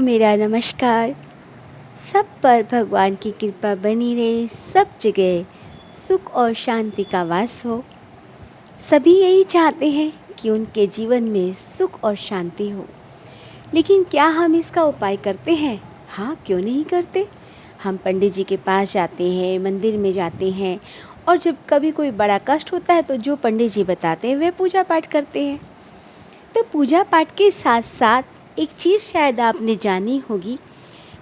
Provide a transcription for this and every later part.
मेरा नमस्कार। सब पर भगवान की कृपा बनी रहे, सब जगह सुख और शांति का वास हो। सभी यही चाहते हैं कि उनके जीवन में सुख और शांति हो, लेकिन क्या हम इसका उपाय करते हैं? हाँ, क्यों नहीं करते। हम पंडित जी के पास जाते हैं, मंदिर में जाते हैं, और जब कभी कोई बड़ा कष्ट होता है तो जो पंडित जी बताते हैं वह पूजा पाठ करते हैं। तो पूजा पाठ के साथ साथ एक चीज़ शायद आपने जानी होगी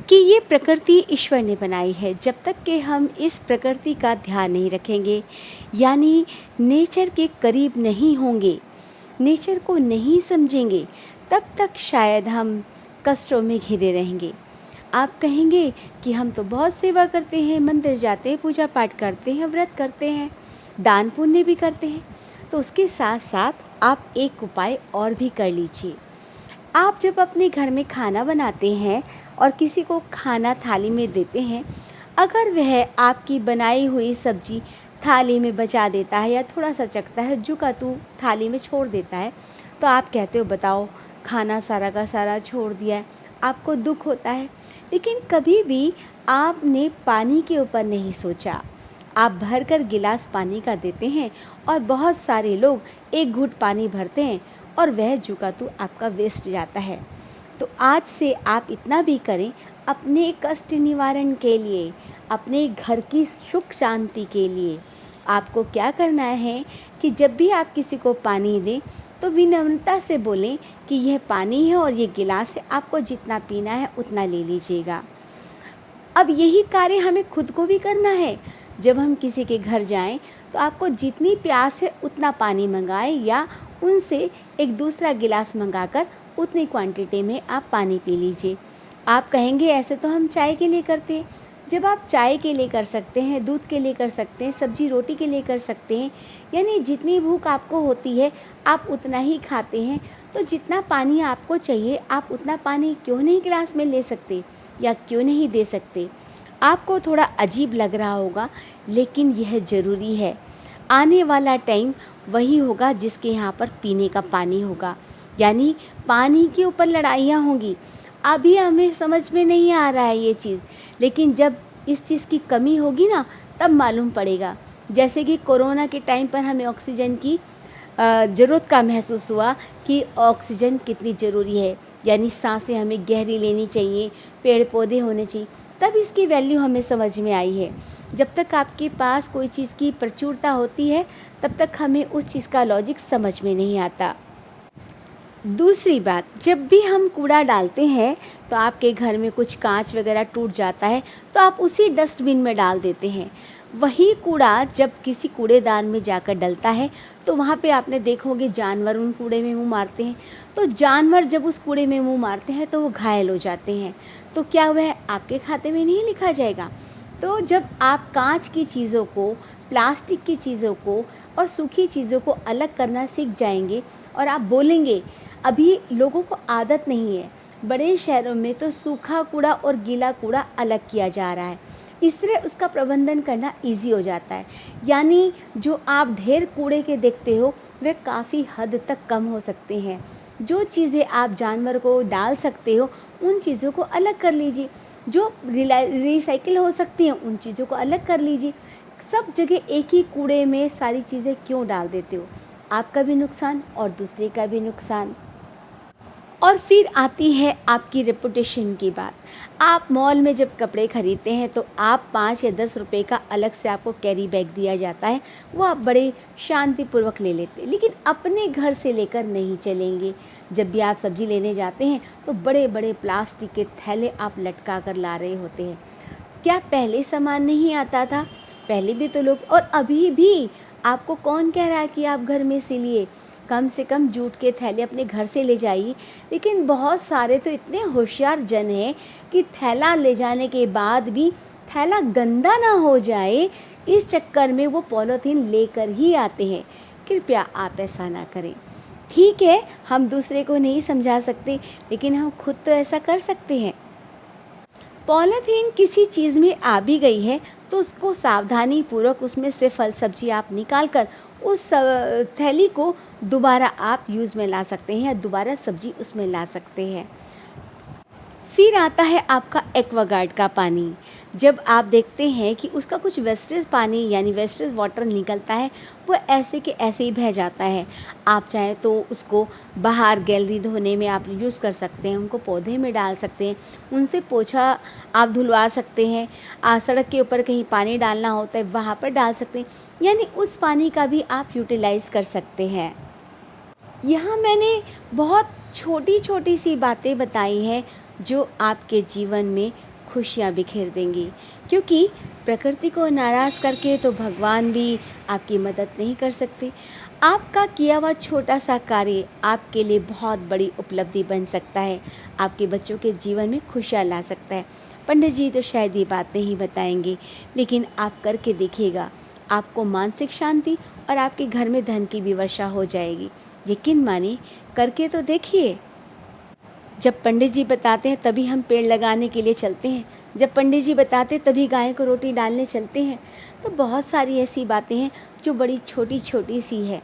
कि ये प्रकृति ईश्वर ने बनाई है। जब तक कि हम इस प्रकृति का ध्यान नहीं रखेंगे, यानी नेचर के करीब नहीं होंगे, नेचर को नहीं समझेंगे, तब तक शायद हम कष्टों में घिरे रहेंगे। आप कहेंगे कि हम तो बहुत सेवा करते हैं, मंदिर जाते हैं, पूजा पाठ करते हैं, व्रत करते हैं, दान पुण्य भी करते हैं। तो उसके साथ साथ आप एक उपाय और भी कर लीजिए। आप जब अपने घर में खाना बनाते हैं और किसी को खाना थाली में देते हैं, अगर वह आपकी बनाई हुई सब्जी थाली में बचा देता है या थोड़ा सा चखता है, जू का तू थाली में छोड़ देता है, तो आप कहते हो बताओ, खाना सारा का सारा छोड़ दिया है। आपको दुख होता है, लेकिन कभी भी आपने पानी के ऊपर नहीं सोचा। आप भरकर गिलास पानी का देते हैं और बहुत सारे लोग एक घूंट पानी भरते हैं और वह जू का तू आपका वेस्ट जाता है। तो आज से आप इतना भी करें अपने कष्ट निवारण के लिए, अपने घर की सुख शांति के लिए। आपको क्या करना है कि जब भी आप किसी को पानी दें तो विनम्रता से बोलें कि यह पानी है और ये गिलास है, आपको जितना पीना है उतना ले लीजिएगा। अब यही कार्य हमें खुद को भी करना है। जब हम किसी के घर जाएं तो आपको जितनी प्यास है उतना पानी मंगाएं या उनसे एक दूसरा गिलास मंगाकर उतनी क्वांटिटी में आप पानी पी लीजिए। आप कहेंगे ऐसे तो हम चाय के लिए करते हैं। जब आप चाय के लिए कर सकते हैं, दूध के लिए कर सकते हैं, सब्जी रोटी के लिए कर सकते हैं, यानी जितनी भूख आपको होती है आप उतना ही खाते हैं, तो जितना पानी आपको चाहिए आप उतना पानी क्यों नहीं गिलास में ले सकते या क्यों नहीं दे सकते। आपको थोड़ा अजीब लग रहा होगा, लेकिन यह ज़रूरी है। आने वाला टाइम वही होगा जिसके यहाँ पर पीने का पानी होगा, यानी पानी के ऊपर लड़ाइयाँ होंगी। अभी हमें समझ में नहीं आ रहा है ये चीज़, लेकिन जब इस चीज़ की कमी होगी ना तब मालूम पड़ेगा। जैसे कि कोरोना के टाइम पर हमें ऑक्सीजन की ज़रूरत का महसूस हुआ कि ऑक्सीजन कितनी ज़रूरी है, यानी सांसें हमें गहरी लेनी चाहिए, पेड़ पौधे होने चाहिए, तब इसकी वैल्यू हमें समझ में आई है। जब तक आपके पास कोई चीज़ की प्रचुरता होती है तब तक हमें उस चीज़ का लॉजिक समझ में नहीं आता। दूसरी बात, जब भी हम कूड़ा डालते हैं तो आपके घर में कुछ कांच वगैरह टूट जाता है तो आप उसी डस्टबिन में डाल देते हैं। वही कूड़ा जब किसी कूड़ेदान में जाकर डलता है तो वहाँ पे आपने देखोगे जानवर उन कूड़े में मुंह मारते हैं। तो जानवर जब उस कूड़े में मुंह मारते हैं तो वो घायल हो जाते हैं, तो क्या वह आपके खाते में नहीं लिखा जाएगा? तो जब आप कांच की चीज़ों को, प्लास्टिक की चीज़ों को और सूखी चीज़ों को अलग करना सीख जाएंगे और आप बोलेंगे, अभी लोगों को आदत नहीं है, बड़े शहरों में तो सूखा कूड़ा और गीला कूड़ा अलग किया जा रहा है, इसलिए उसका प्रबंधन करना इजी हो जाता है। यानी जो आप ढेर कूड़े के देखते हो वे काफ़ी हद तक कम हो सकते हैं। जो चीज़ें आप जानवर को डाल सकते हो उन चीज़ों को अलग कर लीजिए, जो रिसाइकिल हो सकती हैं उन चीज़ों को अलग कर लीजिए। सब जगह एक ही कूड़े में सारी चीज़ें क्यों डाल देते हो? आपका भी नुकसान और दूसरे का भी नुकसान। और फिर आती है आपकी रेपुटेशन की बात। आप मॉल में जब कपड़े ख़रीदते हैं तो आप 5 या 10 रुपए का अलग से आपको कैरी बैग दिया जाता है, वो आप बड़े शांतिपूर्वक ले लेते हैं, लेकिन अपने घर से लेकर नहीं चलेंगे। जब भी आप सब्ज़ी लेने जाते हैं तो बड़े बड़े प्लास्टिक के थैले आप लटका कर ला रहे होते हैं। क्या पहले सामान नहीं आता था? पहले भी तो लोग, और अभी भी आपको कौन कह रहा है कि आप घर में से लिए? कम से कम जूट के थैले अपने घर से ले जाइए। लेकिन बहुत सारे तो इतने होशियार जन हैं कि थैला ले जाने के बाद भी थैला गंदा ना हो जाए इस चक्कर में वो पॉलीथीन लेकर ही आते हैं। कृपया आप ऐसा ना करें। ठीक है, हम दूसरे को नहीं समझा सकते, लेकिन हम खुद तो ऐसा कर सकते हैं। पॉलीथीन किसी चीज़ में आ भी गई है तो उसको सावधानी पूर्वक उसमें से फल सब्जी आप निकाल कर उस थैली को दोबारा आप यूज़ में ला सकते हैं या दोबारा सब्जी उसमें ला सकते हैं। फिर आता है आपका एक्वागार्ड का पानी। जब आप देखते हैं कि उसका कुछ वेस्टेज पानी यानी वेस्टेज वाटर निकलता है, वो ऐसे के ऐसे ही बह जाता है। आप चाहें तो उसको बाहर गैलरी धोने में आप यूज़ कर सकते हैं, उनको पौधे में डाल सकते हैं, उनसे पोछा आप धुलवा सकते हैं। सड़क के ऊपर कहीं पानी डालना होता है वहाँ पर डाल सकते हैं, यानी उस पानी का भी आप यूटिलाइज़ कर सकते हैं। यहाँ मैंने बहुत छोटी छोटी सी बातें बताई हैं जो आपके जीवन में खुशियाँ बिखेर देंगी, क्योंकि प्रकृति को नाराज़ करके तो भगवान भी आपकी मदद नहीं कर सकते। आपका किया हुआ छोटा सा कार्य आपके लिए बहुत बड़ी उपलब्धि बन सकता है, आपके बच्चों के जीवन में खुशियाँ ला सकता है। पंडित जी तो शायद ये बात नहीं बताएंगे, लेकिन आप करके देखिएगा, आपको मानसिक शांति और आपके घर में धन की भी वर्षा हो जाएगी। यकीन मानिए, करके तो देखिए। जब पंडित जी बताते हैं तभी हम पेड़ लगाने के लिए चलते हैं, जब पंडित जी बताते हैं तभी गाय को रोटी डालने चलते हैं। तो बहुत सारी ऐसी बातें हैं जो बड़ी छोटी छोटी सी है।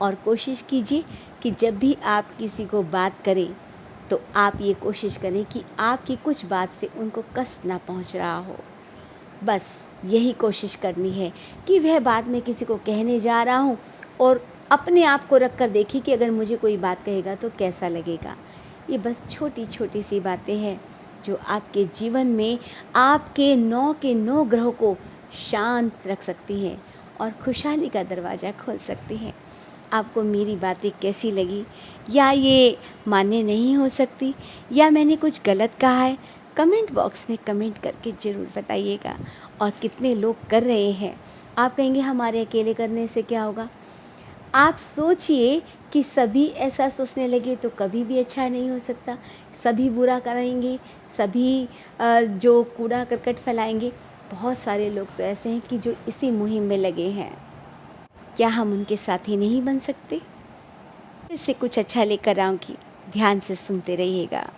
और कोशिश कीजिए कि जब भी आप किसी को बात करें तो आप ये कोशिश करें कि आपकी कुछ बात से उनको कष्ट ना पहुंच रहा हो। बस यही कोशिश करनी है कि वह बात मैं किसी को कहने जा रहा हूँ और अपने आप को रख कर देखिए कि अगर मुझे कोई बात कहेगा तो कैसा लगेगा। ये बस छोटी छोटी सी बातें हैं जो आपके जीवन में आपके 9 के 9 ग्रहों को शांत रख सकती हैं और खुशहाली का दरवाज़ा खोल सकती हैं। आपको मेरी बातें कैसी लगी, या ये मान्य नहीं हो सकती, या मैंने कुछ गलत कहा है, कमेंट बॉक्स में कमेंट करके ज़रूर बताइएगा। और कितने लोग कर रहे हैं, आप कहेंगे हमारे अकेले करने से क्या होगा। आप सोचिए कि सभी ऐसा सोचने लगे तो कभी भी अच्छा नहीं हो सकता। सभी बुरा करेंगे, सभी जो कूड़ा करकट फैलाएंगे, बहुत सारे लोग तो ऐसे हैं कि जो इसी मुहिम में लगे हैं। क्या हम उनके साथी नहीं बन सकते? फिर से कुछ अच्छा लेकर आऊँगी, ध्यान से सुनते रहिएगा।